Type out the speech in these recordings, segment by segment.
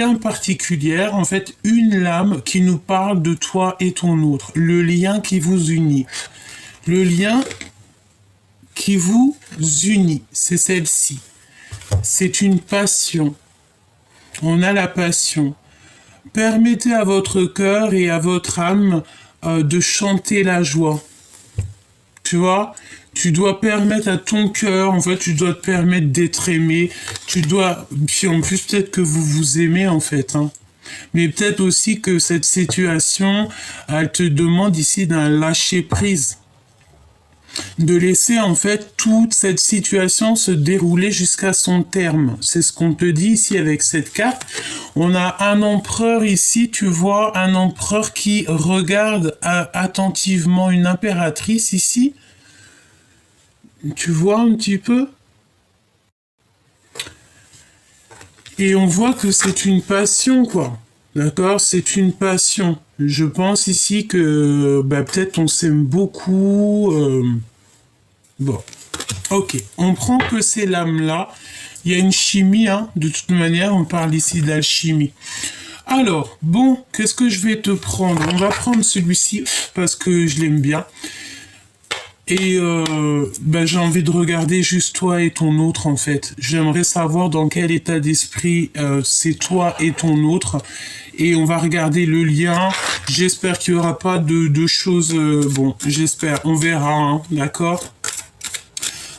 lien particulière, en fait, une lame qui nous parle de toi et ton autre, le lien qui vous unit. Le lien qui vous unit, c'est celle-ci. C'est une passion. On a la passion. Permettez à votre cœur et à votre âme de chanter la joie. Tu vois, tu dois permettre à ton cœur, en fait, tu dois te permettre d'être aimé. Tu dois, puis en plus, peut-être que vous vous aimez, en fait, hein. Mais peut-être aussi que cette situation, elle te demande ici d'un lâcher-prise. De laisser en fait toute cette situation se dérouler jusqu'à son terme. C'est ce qu'on te dit ici avec cette carte. On a un empereur ici, tu vois, un empereur qui regarde attentivement une impératrice ici. Tu vois un petit peu? Et on voit que c'est une passion, quoi. D'accord? C'est une passion. Je pense ici que peut-être on s'aime beaucoup. Bon. Ok. On prend que ces lames-là. Il y a une chimie, hein. De toute manière, on parle ici d'alchimie. Alors, bon, qu'est-ce que je vais te prendre? On va prendre celui-ci parce que je l'aime bien. Et j'ai envie de regarder juste toi et ton autre en fait. J'aimerais savoir dans quel état d'esprit c'est toi et ton autre. Et on va regarder le lien. J'espère qu'il n'y aura pas de choses... bon, j'espère. On verra, hein, d'accord?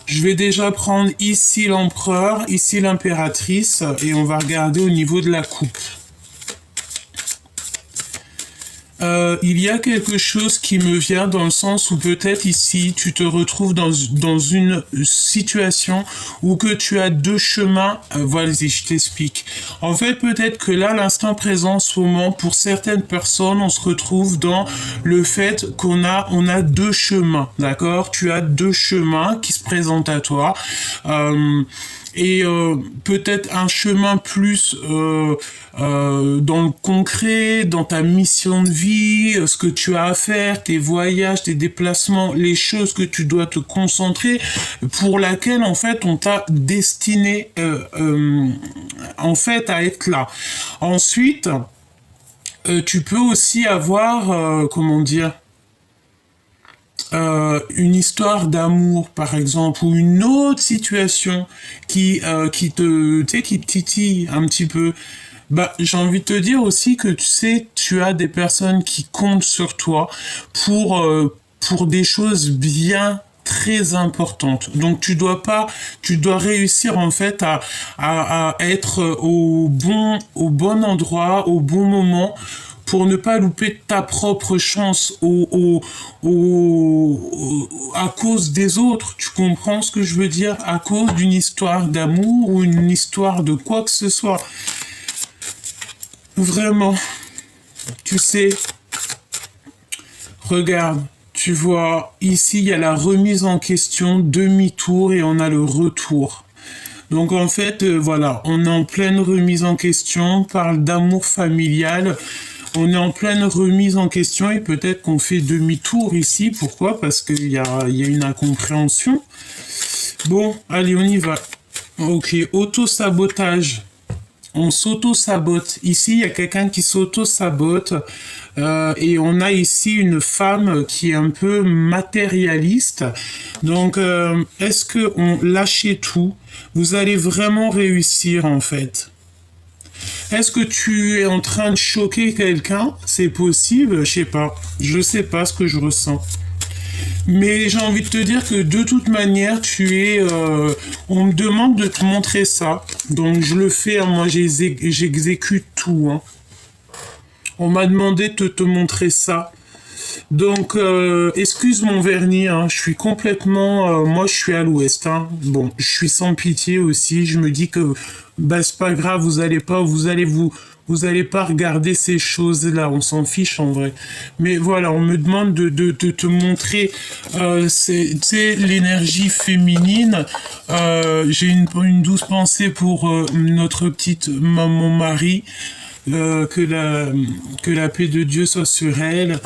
Je vais déjà prendre ici l'empereur, ici l'impératrice. Et on va regarder au niveau de la coupe. Il y a quelque chose qui me vient dans le sens où peut-être ici tu te retrouves dans une situation où que tu as deux chemins. Voilà, je t'explique. En fait, peut-être que là, l'instant présent, en ce moment, pour certaines personnes, on se retrouve dans le fait qu'on a deux chemins, d'accord? Tu as deux chemins qui se présentent à toi. Et peut-être un chemin plus dans le concret, dans ta mission de vie, ce que tu as à faire, tes voyages, tes déplacements, les choses que tu dois te concentrer, pour laquelle en fait on t'a destiné en fait à être là. Ensuite, tu peux aussi avoir, comment dire, une histoire d'amour par exemple ou une autre situation qui te, tu sais, qui te titille un petit peu. J'ai envie de te dire aussi que tu sais, tu as des personnes qui comptent sur toi pour des choses bien très importantes. Donc tu dois réussir en fait à être au bon endroit, au bon moment pour ne pas louper ta propre chance à cause des autres. Tu comprends ce que je veux dire? À cause d'une histoire d'amour ou une histoire de quoi que ce soit. Vraiment. Tu sais, regarde, tu vois, ici il y a la remise en question, demi-tour et on a le retour. Donc en fait, voilà, on est en pleine remise en question, on parle d'amour familial. On est en pleine remise en question et peut-être qu'on fait demi-tour ici. Pourquoi? Parce qu'il y a une incompréhension. Bon, allez, on y va. Ok, auto-sabotage. On s'auto-sabote. Ici, il y a quelqu'un qui s'auto-sabote. Et on a ici une femme qui est un peu matérialiste. Donc, est-ce que on lâchez tout? Vous allez vraiment réussir, en fait. Est-ce que tu es en train de choquer quelqu'un? C'est possible? Je sais pas. Je sais pas ce que je ressens. Mais j'ai envie de te dire que de toute manière, on me demande de te montrer ça. Donc je le fais, hein, moi j'exécute tout. Hein. On m'a demandé de te montrer ça. Donc, excuse mon vernis, hein, je suis complètement... moi, je suis à l'ouest. Hein. Bon, je suis sans pitié aussi. Je me dis que c'est pas grave, vous allez pas regarder ces choses-là. On s'en fiche en vrai. Mais voilà, on me demande de te montrer c'est l'énergie féminine. J'ai une douce pensée pour notre petite maman Marie. Que la paix de Dieu soit sur elle.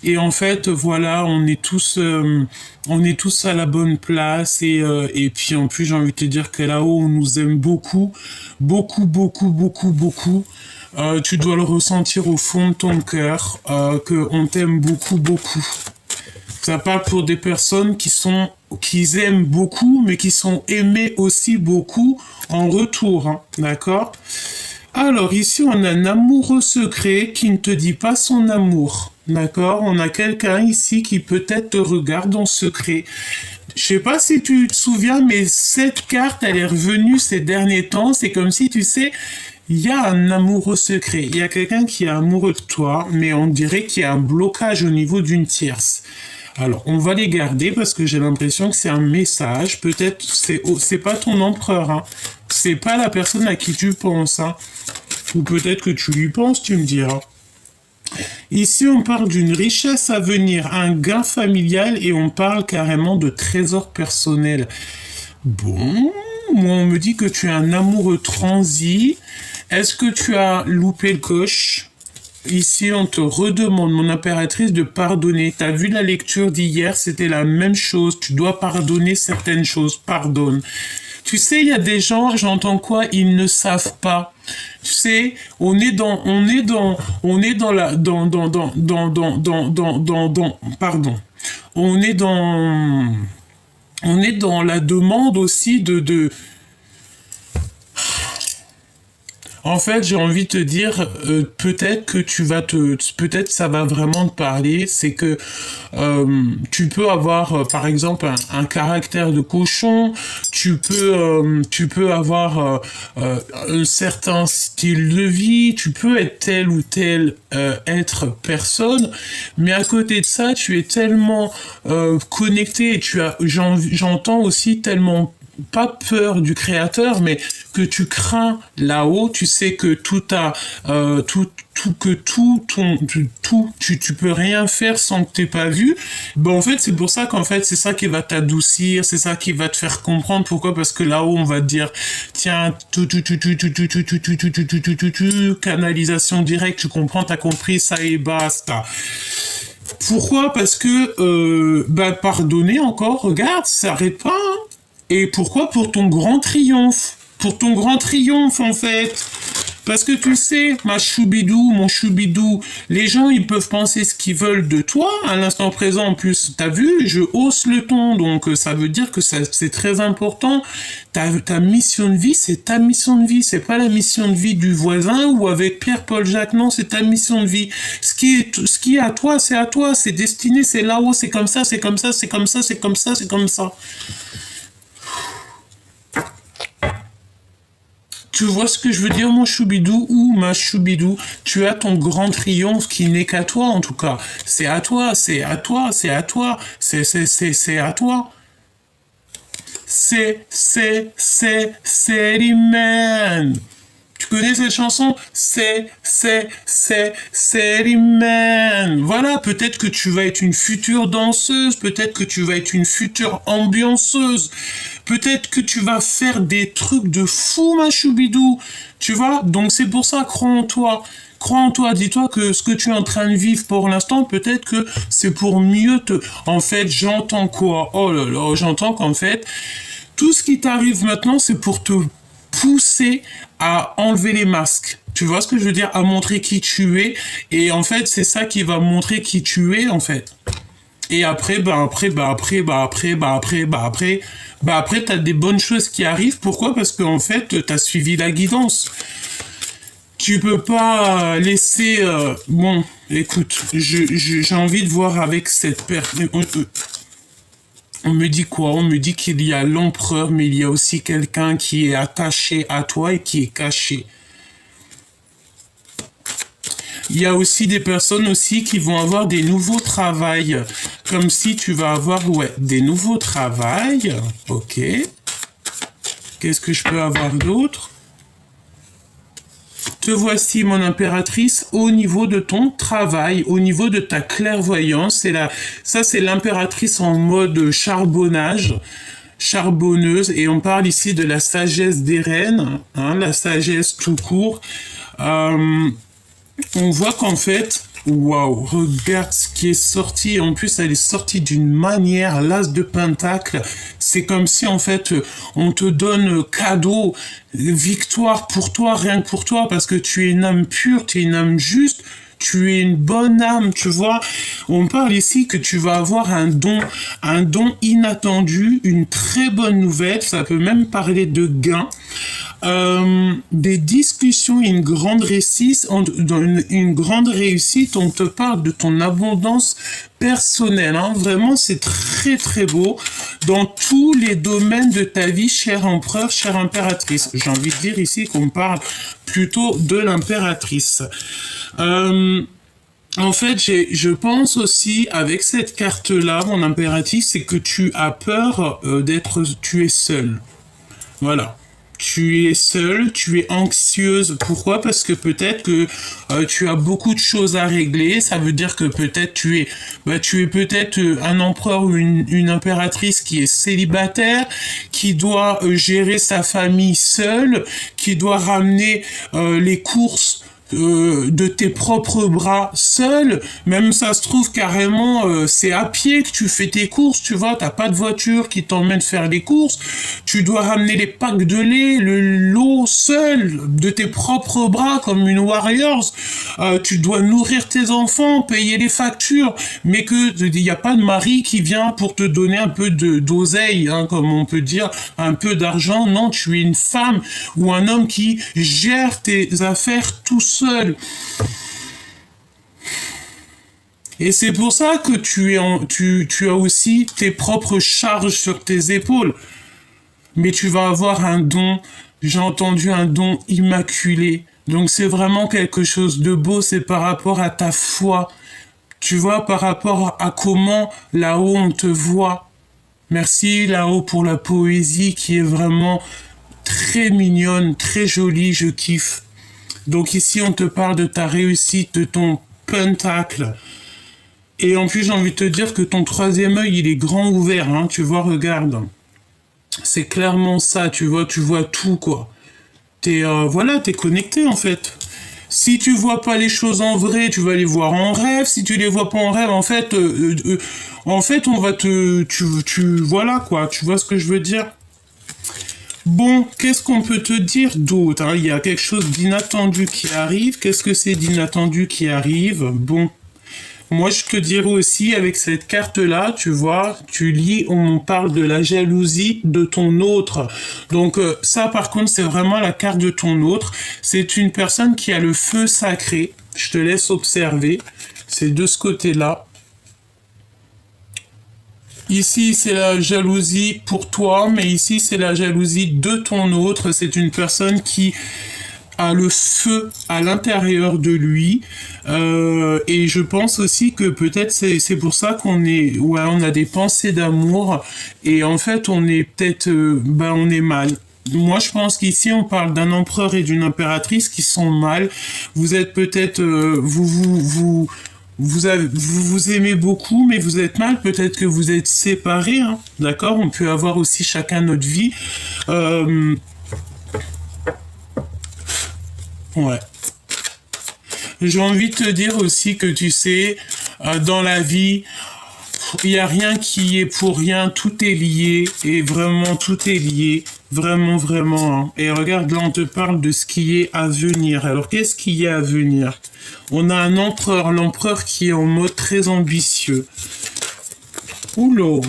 Et en fait, voilà, on est tous à la bonne place et puis en plus, j'ai envie de te dire que là-haut, on nous aime beaucoup, beaucoup, beaucoup, beaucoup, beaucoup. Tu dois le ressentir au fond de ton cœur, qu'on t'aime beaucoup, beaucoup. Ça parle pour des personnes qui aiment beaucoup, mais qui sont aimées aussi beaucoup en retour, hein, d'accord? Alors ici, on a un amoureux secret qui ne te dit pas son amour, d'accord? On a quelqu'un ici qui peut-être te regarde en secret. Je sais pas si tu te souviens, mais cette carte, elle est revenue ces derniers temps. C'est comme si, tu sais, il y a un amoureux secret. Il y a quelqu'un qui est amoureux de toi, mais on dirait qu'il y a un blocage au niveau d'une tierce. Alors, on va les garder parce que j'ai l'impression que c'est un message. Peut-être c'est pas ton empereur, hein. C'est pas la personne à qui tu penses, hein. Ou peut-être que tu lui penses, tu me diras. Ici, on parle d'une richesse à venir, un gain familial et on parle carrément de trésor personnel. Bon, moi on me dit que tu es un amoureux transi. Est-ce que tu as loupé le coche? Ici, on te redemande, mon impératrice, de pardonner. T'as vu la lecture d'hier, c'était la même chose. Tu dois pardonner certaines choses. Pardonne. Tu sais, il y a des gens, j'entends quoi, ils ne savent pas. Tu sais, on est dans pardon. On est dans la demande aussi En fait, j'ai envie de te dire, peut-être que peut-être ça va vraiment te parler, c'est que tu peux avoir, par exemple, un caractère de cochon, tu peux avoir un certain style de vie, tu peux être tel ou tel être personne, mais à côté de ça, tu es tellement connecté, et j'entends aussi tellement pas peur du créateur, mais que tu crains là-haut, tu sais que tu peux rien faire sans que t'aies pas vu. Bon, en fait, c'est pour ça qu'en fait, c'est ça qui va t'adoucir, c'est ça qui va te faire comprendre. Pourquoi? Parce que là-haut, on va te dire, tiens, canalisation directe, tu comprends, t'as compris, ça et basta. Pourquoi? Parce que, pardonner encore, regarde, ça s'arrête pas, hein. Et pourquoi? Pour ton grand triomphe. Pour ton grand triomphe, en fait. Parce que tu sais, ma choubidou, mon choubidou, les gens, ils peuvent penser ce qu'ils veulent de toi. À l'instant présent, en plus, t'as vu, je hausse le ton. Donc, ça veut dire que c'est très important. Ta mission de vie, c'est ta mission de vie. C'est pas la mission de vie du voisin ou avec Pierre-Paul Jacques. Non, c'est ta mission de vie. Ce qui est à toi, c'est à toi. C'est destiné, c'est là-haut. C'est comme ça, c'est comme ça, c'est comme ça, c'est comme ça, c'est comme ça. Tu vois ce que je veux dire, mon choubidou ou ma choubidou? Tu as ton grand triomphe qui n'est qu'à toi, en tout cas. C'est à toi, c'est à toi, c'est à toi, c'est à toi. C'est l'immense. Tu connais cette chanson? C'est l'immense. Voilà, peut-être que tu vas être une future danseuse, peut-être que tu vas être une future ambianceuse, peut-être que tu vas faire des trucs de fou, ma choubidou. Tu vois? Donc c'est pour ça, crois en toi. Crois en toi, dis-toi que ce que tu es en train de vivre pour l'instant, peut-être que c'est pour mieux te... En fait, j'entends quoi? Oh là là, j'entends qu'en fait, tout ce qui t'arrive maintenant, c'est pour te pousser à enlever les masques. Tu vois ce que je veux dire? À montrer qui tu es. Et en fait, c'est ça qui va montrer qui tu es, en fait. Et après, t'as des bonnes choses qui arrivent. Pourquoi? Parce qu'en fait, t'as suivi la guidance. Tu peux pas laisser... Bon, écoute, j'ai envie de voir avec cette personne... On me dit quoi? On me dit qu'il y a l'empereur, mais il y a aussi quelqu'un qui est attaché à toi et qui est caché. Il y a aussi des personnes aussi qui vont avoir des nouveaux travails. Comme si tu vas avoir, ouais, des nouveaux travails. Ok. Qu'est-ce que je peux avoir d'autre? Te voici, mon impératrice, au niveau de ton travail, au niveau de ta clairvoyance. Ça, c'est l'impératrice en mode charbonnage, charbonneuse. Et on parle ici de la sagesse des reines, hein, la sagesse tout court. On voit qu'en fait, waouh, regarde ce qui est sorti. En plus, elle est sortie d'une manière, l'as de pentacle. C'est comme si en fait on te donne cadeau, victoire pour toi, rien que pour toi, parce que tu es une âme pure, tu es une âme juste, tu es une bonne âme, tu vois. On parle ici que tu vas avoir un don inattendu, une très bonne nouvelle, ça peut même parler de gain. Des discussions, une grande réussite, on te parle de ton abondance personnelle, hein. Vraiment, c'est très très beau dans tous les domaines de ta vie, cher empereur, chère impératrice. J'ai envie de dire ici qu'on parle plutôt de l'impératrice. En fait, je pense aussi avec cette carte-là, mon impératrice, c'est que tu as peur tu es seul. Voilà. Tu es seule, tu es anxieuse. Pourquoi? Parce que peut-être que tu as beaucoup de choses à régler. Ça veut dire que peut-être tu es peut-être un empereur ou une impératrice qui est célibataire, qui doit gérer sa famille seule, qui doit ramener les courses de tes propres bras seul, même ça se trouve carrément c'est à pied que tu fais tes courses, tu vois, t'as pas de voiture qui t'emmène faire les courses, tu dois ramener les packs de lait, l'eau seul, de tes propres bras comme une warriors, tu dois nourrir tes enfants, payer les factures, mais que il n'y a pas de mari qui vient pour te donner un peu d'oseille, hein, comme on peut dire, un peu d'argent, non, tu es une femme ou un homme qui gère tes affaires tout seul. Et c'est pour ça que tu as aussi tes propres charges sur tes épaules. Mais tu vas avoir un don, j'ai entendu un don immaculé. Donc c'est vraiment quelque chose de beau, c'est par rapport à ta foi. Tu vois, par rapport à comment là-haut on te voit. Merci là-haut pour la poésie qui est vraiment très mignonne, très jolie, je kiffe. Donc ici, on te parle de ta réussite, de ton pentacle. Et en plus, j'ai envie de te dire que ton troisième œil, il est grand ouvert, hein, tu vois, regarde. C'est clairement ça, tu vois tout, quoi. T'es connecté, en fait. Si tu vois pas les choses en vrai, tu vas les voir en rêve. Si tu les vois pas en rêve, en fait, on va voilà, quoi. Tu vois ce que je veux dire? Bon, qu'est-ce qu'on peut te dire d'autre, hein? Il y a quelque chose d'inattendu qui arrive. Qu'est-ce que c'est d'inattendu qui arrive? Bon, moi je te dirais aussi avec cette carte-là, tu vois, tu lis, on parle de la jalousie de ton autre. Donc ça par contre c'est vraiment la carte de ton autre. C'est une personne qui a le feu sacré. Je te laisse observer. C'est de ce côté-là. Ici, c'est la jalousie pour toi, mais ici, c'est la jalousie de ton autre. C'est une personne qui a le feu à l'intérieur de lui. Et je pense aussi que peut-être c'est pour ça on a des pensées d'amour. Et en fait, on est peut-être, on est mal. Moi, je pense qu'ici, on parle d'un empereur et d'une impératrice qui sont mal. Vous êtes peut-être, vous vous aimez beaucoup, mais vous êtes mal. Peut-être que vous êtes séparés, hein. D'accord? On peut avoir aussi chacun notre vie. Euh, ouais. J'ai envie de te dire aussi que tu sais, dans la vie, il n'y a rien qui est pour rien, tout est lié, et vraiment tout est lié, vraiment, vraiment, hein. Et regarde, là on te parle de ce qui est à venir. Alors qu'est-ce qui est à venir? On a un empereur, l'empereur qui est en mode très ambitieux. Oula.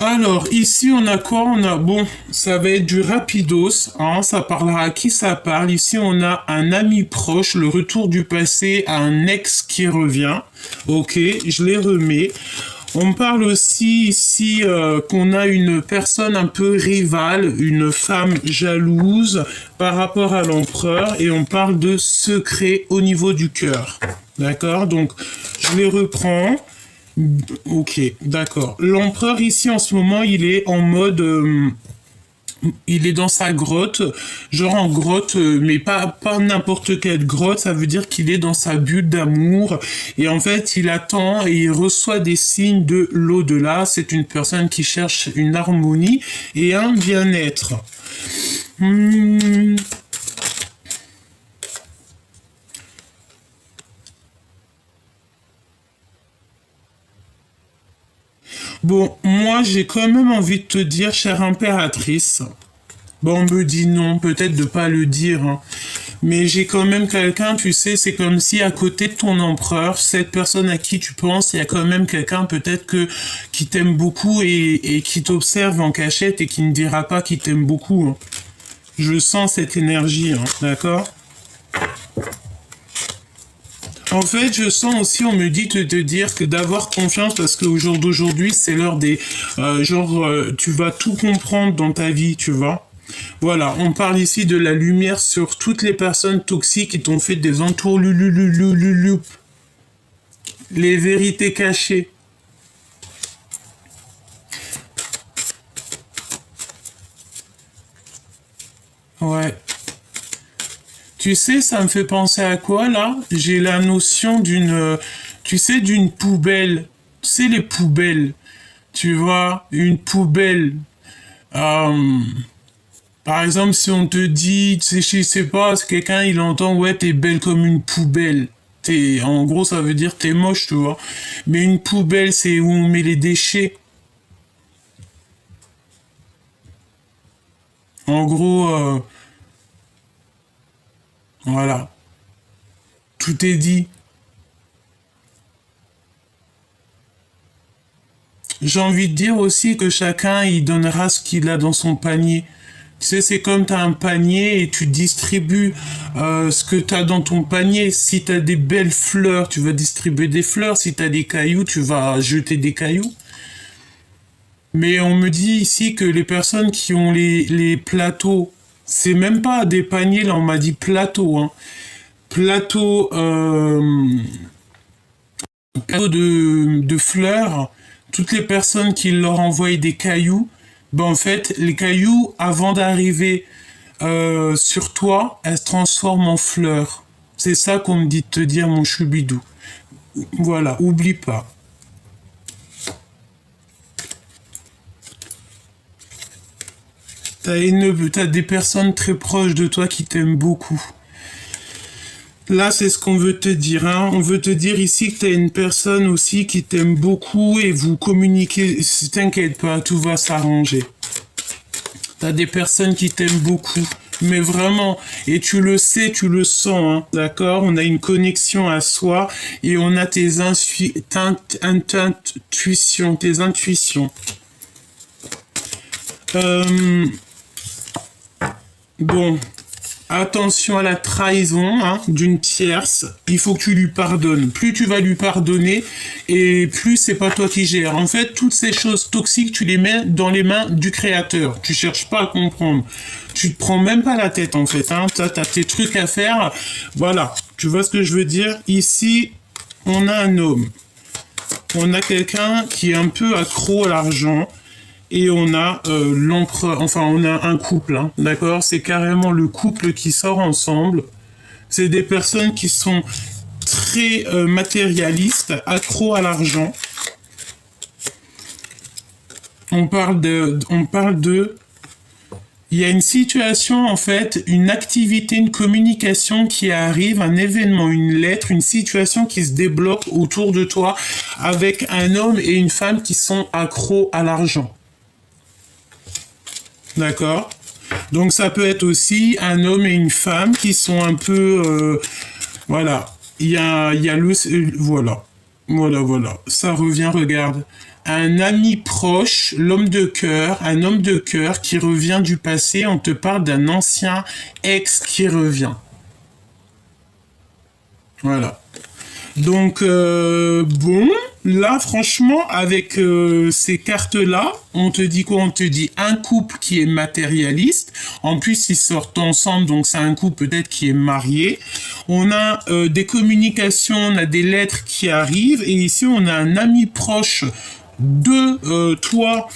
Alors, ici, on a quoi? Bon, ça va être du rapidos, hein, ça parlera à qui ça parle. Ici, on a un ami proche, le retour du passé, un ex qui revient. Ok, je les remets. On me parle aussi ici qu'on a une personne un peu rivale, une femme jalouse par rapport à l'empereur, et on parle de secret au niveau du cœur. D'accord? Donc, je les reprends. Ok, d'accord. L'empereur ici en ce moment, il est en mode, il est dans sa grotte, genre en grotte, mais pas n'importe quelle grotte. Ça veut dire qu'il est dans sa bulle d'amour et en fait, il attend et il reçoit des signes de l'au-delà. C'est une personne qui cherche une harmonie et un bien-être. Hmm. Bon, moi, j'ai quand même envie de te dire, chère impératrice, bon, on me dit non, peut-être de pas le dire, hein. Mais j'ai quand même quelqu'un, tu sais, c'est comme si à côté de ton empereur, cette personne à qui tu penses, il y a quand même quelqu'un peut-être que qui t'aime beaucoup et qui t'observe en cachette et qui ne dira pas qu'il t'aime beaucoup, hein. Je sens cette énergie, hein, d'accord? En fait, je sens aussi, on me dit de te dire que d'avoir confiance parce qu'au jour d'aujourd'hui, c'est l'heure des... tu vas tout comprendre dans ta vie, tu vois. Voilà, on parle ici de la lumière sur toutes les personnes toxiques qui t'ont fait des entourlulululululup. Les vérités cachées. Ouais. Tu sais, ça me fait penser à quoi là? J'ai la notion d'une, tu sais, d'une poubelle. Tu sais, les poubelles. Tu vois, une poubelle. Euh, Par exemple, si on te dit, tu sais, je sais pas, si quelqu'un il entend, ouais, t'es belle comme une poubelle. En gros, ça veut dire t'es moche, tu vois. Mais une poubelle, c'est où on met les déchets. En gros, voilà. Tout est dit. J'ai envie de dire aussi que chacun, il donnera ce qu'il a dans son panier. Tu sais, c'est comme tu as un panier et tu distribues ce que tu as dans ton panier. Si tu as des belles fleurs, tu vas distribuer des fleurs. Si tu as des cailloux, tu vas jeter des cailloux. Mais on me dit ici que les personnes qui ont les plateaux, c'est même pas des paniers, là on m'a dit plateau, hein. Plateau, cadeau de fleurs, toutes les personnes qui leur envoient des cailloux, ben en fait, les cailloux, avant d'arriver sur toi, elles se transforment en fleurs. C'est ça qu'on me dit de te dire, mon choubidou. Voilà, oublie pas. T'as des personnes très proches de toi qui t'aiment beaucoup. Là, c'est ce qu'on veut te dire, hein. On veut te dire ici que t'as une personne aussi qui t'aime beaucoup et vous communiquez. T'inquiète pas, tout va s'arranger. T'as des personnes qui t'aiment beaucoup. Mais vraiment, et tu le sais, tu le sens, hein, d'accord? On a une connexion à soi et on a intuitions, tes intuitions. Euh, bon, attention à la trahison, hein, d'une tierce. Il faut que tu lui pardonnes. Plus tu vas lui pardonner, et plus c'est pas toi qui gères. En fait, toutes ces choses toxiques, tu les mets dans les mains du créateur. Tu cherches pas à comprendre. Tu te prends même pas la tête, en fait, hein. T'as tes trucs à faire. Voilà. Tu vois ce que je veux dire? Ici, on a un homme. On a quelqu'un qui est un peu accro à l'argent. Et on a l'empereur, enfin on a un couple, hein, d'accord? C'est carrément le couple qui sort ensemble. C'est des personnes qui sont très matérialistes, accros à l'argent. Il y a une situation en fait, une activité, une communication qui arrive, un événement, une lettre, une situation qui se débloque autour de toi avec un homme et une femme qui sont accros à l'argent. D'accord? Donc ça peut être aussi un homme et une femme qui sont un peu... voilà. Il y a le... voilà. Voilà. Ça revient, regarde. Un ami proche, l'homme de cœur, un homme de cœur qui revient du passé. On te parle d'un ancien ex qui revient. Voilà. Donc, bon, là, franchement, avec ces cartes-là, on te dit quoi? On te dit un couple qui est matérialiste. En plus, ils sortent ensemble, donc c'est un couple peut-être qui est marié. On a des communications, on a des lettres qui arrivent. Et ici, on a un ami proche de toi,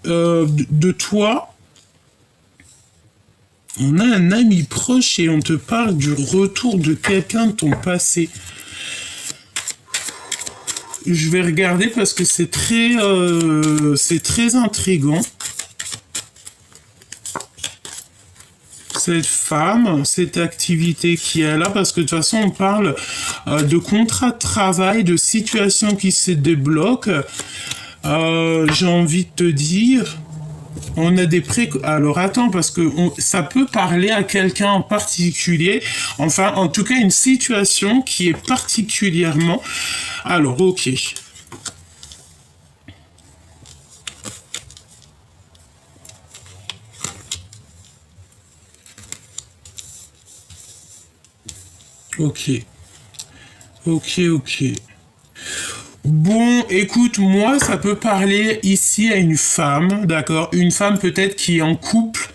de toi. On a un ami proche et on te parle du retour de quelqu'un de ton passé. Je vais regarder parce que c'est très intriguant. Cette femme, cette activité qui est là, parce que de toute façon, on parle de contrat de travail, de situation qui se débloque. J'ai envie de te dire, on a des pré... Alors attends, parce que ça peut parler à quelqu'un en particulier, enfin en tout cas une situation qui est particulièrement... Alors ok. Ok. Ok, ok. Bon, écoute, moi, ça peut parler ici à une femme, d'accord? Une femme peut-être qui est en couple.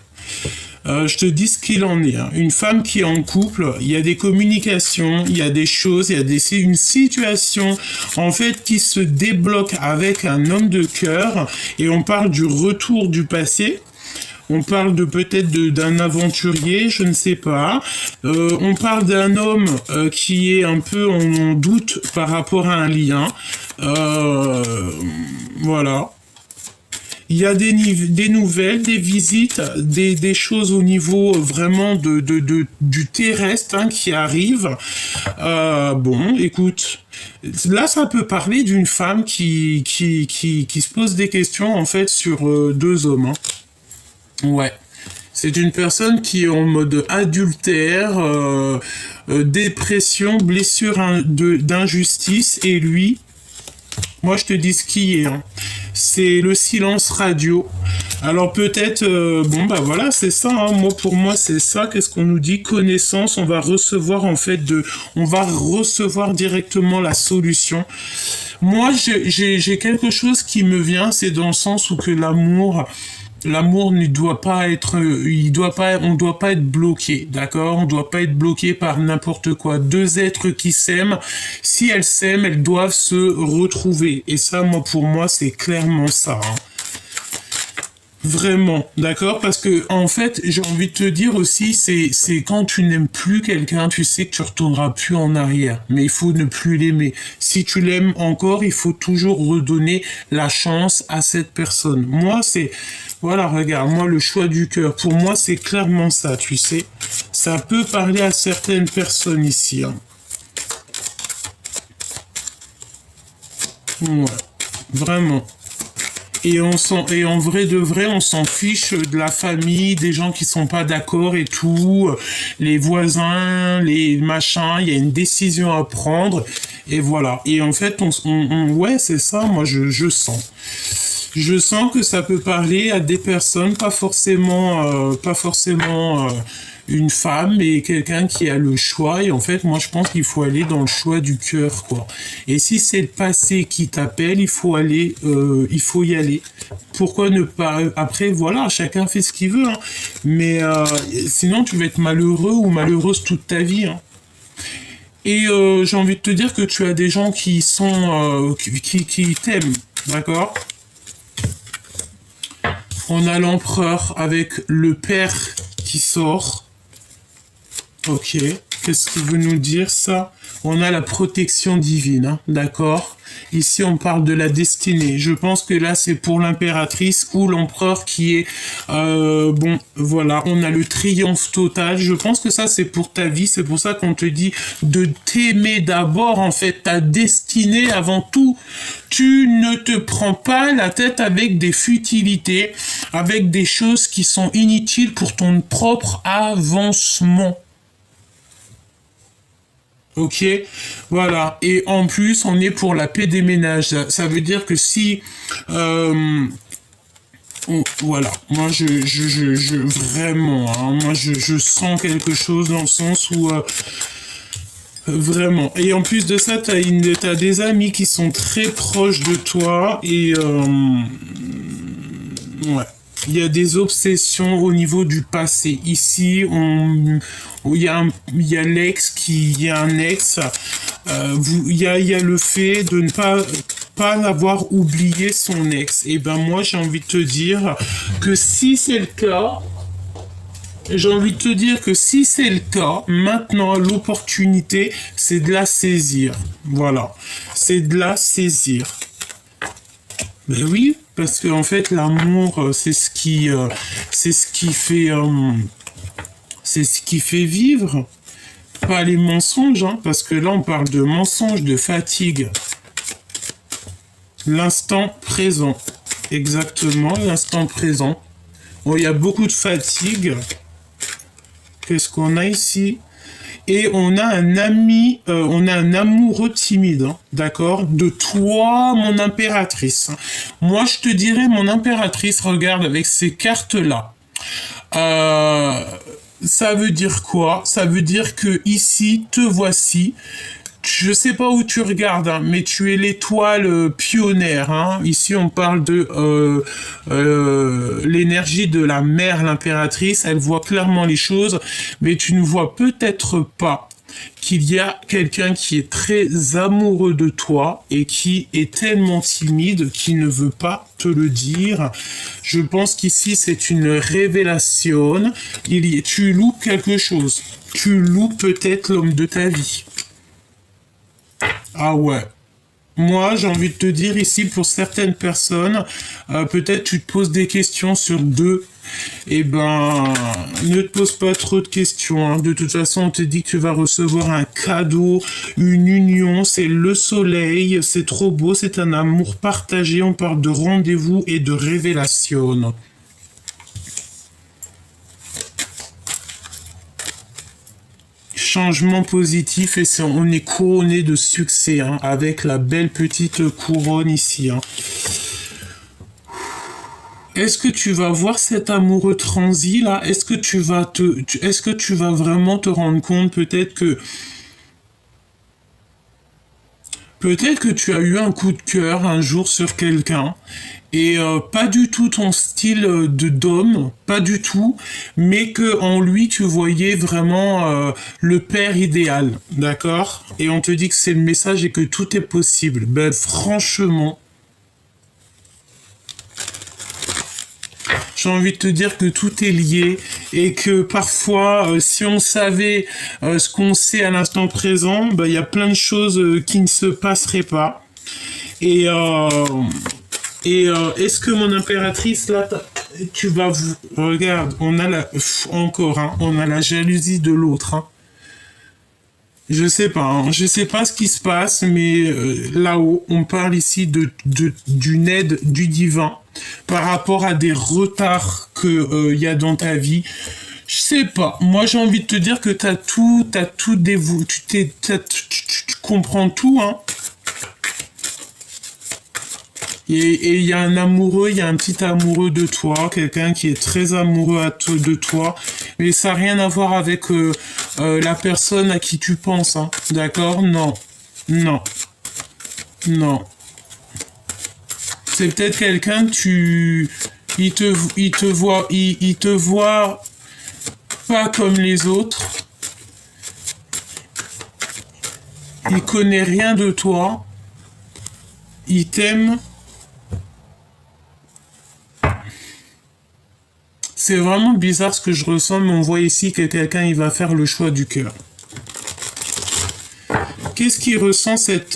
Je te dis ce qu'il en est, hein. Une femme qui est en couple, il y a des communications, il y a des choses, c'est une situation en fait qui se débloque avec un homme de cœur et on parle du retour du passé. On parle de peut-être d'un aventurier, je ne sais pas. On parle d'un homme qui est un peu en doute par rapport à un lien. Euh, voilà. Il y a des nouvelles, des visites, des choses au niveau vraiment du terrestre hein, qui arrivent. Bon, écoute, là ça peut parler d'une femme qui se pose des questions en fait sur deux hommes. Hein. Ouais. C'est une personne qui est en mode adultère, dépression, blessure d'injustice, et lui, moi je te dis ce qui est, hein. C'est le silence radio. Alors peut-être, bon bah voilà, c'est ça, hein. Moi pour moi c'est ça. Qu'est-ce qu'on nous dit? Connaissance, on va recevoir en fait on va recevoir directement la solution. Moi j'ai quelque chose qui me vient, c'est dans le sens où que l'amour ne doit pas être, on doit pas être bloqué, d'accord? On doit pas être bloqué par n'importe quoi. Deux êtres qui s'aiment, si elles s'aiment, elles doivent se retrouver. Et ça, moi, pour moi, c'est clairement ça. Hein. Vraiment, d'accord? Parce que, en fait, j'ai envie de te dire aussi, c'est quand tu n'aimes plus quelqu'un, tu sais que tu retourneras plus en arrière. Mais il faut ne plus l'aimer. Si tu l'aimes encore, il faut toujours redonner la chance à cette personne. Moi, voilà, regarde, moi, le choix du cœur, pour moi, c'est clairement ça, tu sais. Ça peut parler à certaines personnes ici, hein. Ouais, vraiment. Et en vrai de vrai, on s'en fiche de la famille, des gens qui sont pas d'accord et tout, les voisins, les machins, il y a une décision à prendre, et voilà. Et en fait, ouais, c'est ça, moi, je sens. Je sens que ça peut parler à des personnes, pas forcément une femme, mais quelqu'un qui a le choix. Et en fait, moi, je pense qu'il faut aller dans le choix du cœur, quoi. Et si c'est le passé qui t'appelle, il faut y aller. Pourquoi ne pas? Après, voilà, chacun fait ce qu'il veut, hein. Mais sinon, tu vas être malheureux ou malheureuse toute ta vie, hein. Et j'ai envie de te dire que tu as des gens qui sont qui t'aiment, d'accord? On a l'empereur avec le père qui sort. Ok. Qu'est-ce qu'il veut nous dire ça? On a la protection divine, hein, d'accord? Ici, on parle de la destinée. Je pense que là, c'est pour l'impératrice ou l'empereur qui est... bon, voilà, on a le triomphe total. Je pense que ça, c'est pour ta vie. C'est pour ça qu'on te dit de t'aimer d'abord, en fait, ta destinée avant tout. Tu ne te prends pas la tête avec des futilités, avec des choses qui sont inutiles pour ton propre avancement. Ok, voilà. Et en plus, on est pour la paix des ménages. Ça veut dire que si, voilà. Moi, vraiment, hein, moi, je sens quelque chose dans le sens où vraiment. Et en plus de ça, t'as des amis qui sont très proches de toi et ouais. Il y a des obsessions au niveau du passé. Ici, il y a l'ex il y a un ex. Il y a le fait de ne pas avoir oublié son ex. Et ben moi, j'ai envie de te dire que si c'est le cas, maintenant l'opportunité, c'est de la saisir. Voilà, c'est de la saisir. Ben oui, parce que en fait l'amour c'est ce qui fait vivre, pas les mensonges, hein, parce que là on parle de mensonges, de fatigue. L'instant présent. Exactement, l'instant présent. Bon, il y a beaucoup de fatigue. Qu'est-ce qu'on a ici? Et on a un ami, on a un amoureux timide, hein, d'accord? De toi, mon impératrice. Moi, je te dirais, mon impératrice, regarde avec ces cartes-là. Euh, Ça veut dire quoi? Ça veut dire que ici, te voici. Je sais pas où tu regardes, hein, mais tu es l'étoile pionnière. Hein. Ici, on parle de l'énergie de la mère, l'impératrice. Elle voit clairement les choses, mais tu ne vois peut-être pas qu'il y a quelqu'un qui est très amoureux de toi et qui est tellement timide qu'il ne veut pas te le dire. Je pense qu'ici, c'est une révélation. Tu loupes quelque chose. Tu loupes peut-être l'homme de ta vie. Ah ouais. Moi, j'ai envie de te dire ici, pour certaines personnes, peut-être tu te poses des questions sur deux. Eh ben, ne te pose pas trop de questions. Hein. De toute façon, on te dit que tu vas recevoir un cadeau, une union, c'est le soleil, c'est trop beau, c'est un amour partagé. On parle de rendez-vous et de révélation. Changement positif et on est couronné de succès hein, avec la belle petite couronne ici. Hein. Est-ce que tu vas voir cet amoureux transi là? Est-ce que est-ce que tu vas vraiment te rendre compte peut-être que tu as eu un coup de cœur un jour sur quelqu'un et pas du tout ton style de d'homme, pas du tout, mais que en lui tu voyais vraiment le père idéal, d'accord? Et on te dit que c'est le message et que tout est possible. Ben franchement, j'ai envie de te dire que tout est lié et que parfois, si on savait ce qu'on sait à l'instant présent, ben, il y a plein de choses qui ne se passeraient pas. Et, est-ce que mon impératrice, là, tu vas... Regarde, on a la... Encore, hein, on a la jalousie de l'autre. Hein. Je sais pas, hein, je sais pas ce qui se passe, mais là-haut, on parle ici d'une aide du divin par rapport à des retards que y a dans ta vie. Je sais pas. Moi, j'ai envie de te dire que t'as tout dévoué, tu comprends tout, hein. Et il y a un amoureux, il y a un petit amoureux de toi, quelqu'un qui est très amoureux de toi, mais ça n'a rien à voir avec la personne à qui tu penses, hein. D'accord? Non, non, non. C'est peut-être quelqu'un que il te voit pas comme les autres. Il connaît rien de toi. Il t'aime. C'est vraiment bizarre ce que je ressens, mais on voit ici que quelqu'un il va faire le choix du cœur. Qu'est-ce qu'il ressent cet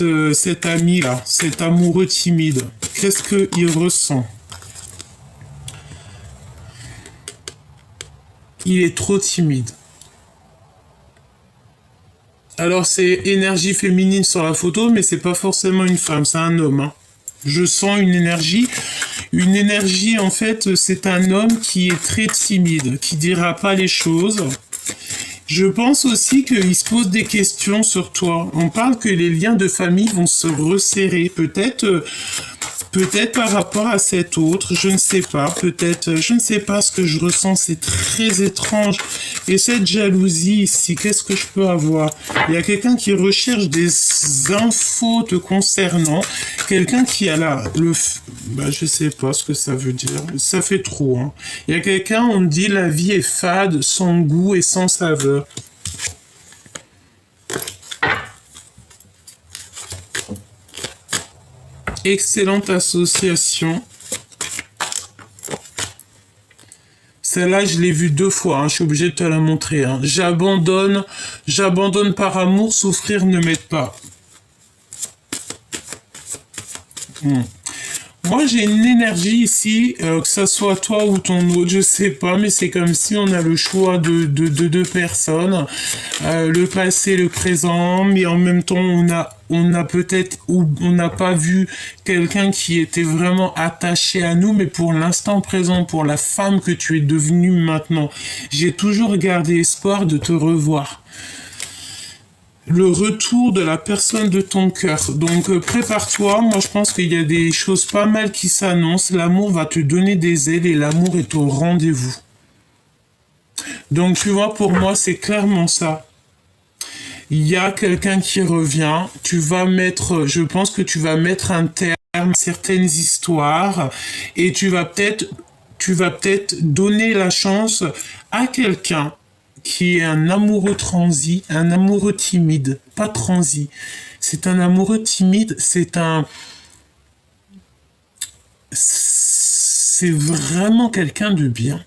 ami-là, cet amoureux timide? Qu'est-ce qu'il ressent? Il est trop timide. Alors c'est énergie féminine sur la photo, mais c'est pas forcément une femme, c'est un homme. Hein. Je sens une énergie. Une énergie, en fait, c'est un homme qui est très timide, qui dira pas les choses. Je pense aussi qu'il se pose des questions sur toi. On parle que les liens de famille vont se resserrer. Peut-être par rapport à cet autre, je ne sais pas, peut-être, je ne sais pas ce que je ressens, c'est très étrange. Et cette jalousie ici, qu'est-ce que je peux avoir? Il y a quelqu'un qui recherche des infos te concernant, quelqu'un qui a je sais pas ce que ça veut dire, ça fait trop, hein. Il y a quelqu'un, on me dit, la vie est fade, sans goût et sans saveur. Excellente association. Celle-là, je l'ai vue 2 fois, hein. Je suis obligé de te la montrer. Hein. J'abandonne par amour, souffrir ne m'aide pas. Moi, j'ai une énergie ici, que ça soit toi ou ton autre, je sais pas, mais c'est comme si on a le choix de deux personnes, le passé, le présent, mais en même temps, on a peut-être, ou on n'a pas vu quelqu'un qui était vraiment attaché à nous, mais pour l'instant présent, pour la femme que tu es devenue maintenant, j'ai toujours gardé espoir de te revoir. Le retour de la personne de ton cœur. Donc prépare-toi, moi je pense qu'il y a des choses pas mal qui s'annoncent, l'amour va te donner des ailes et l'amour est au rendez-vous. Donc tu vois, pour moi c'est clairement ça. Il y a quelqu'un qui revient, tu vas mettre, je pense que tu vas mettre un terme à certaines histoires et tu vas peut-être donner la chance à quelqu'un qui est un amoureux transi, un amoureux timide, pas transi. C'est un amoureux timide, c'est vraiment quelqu'un de bien.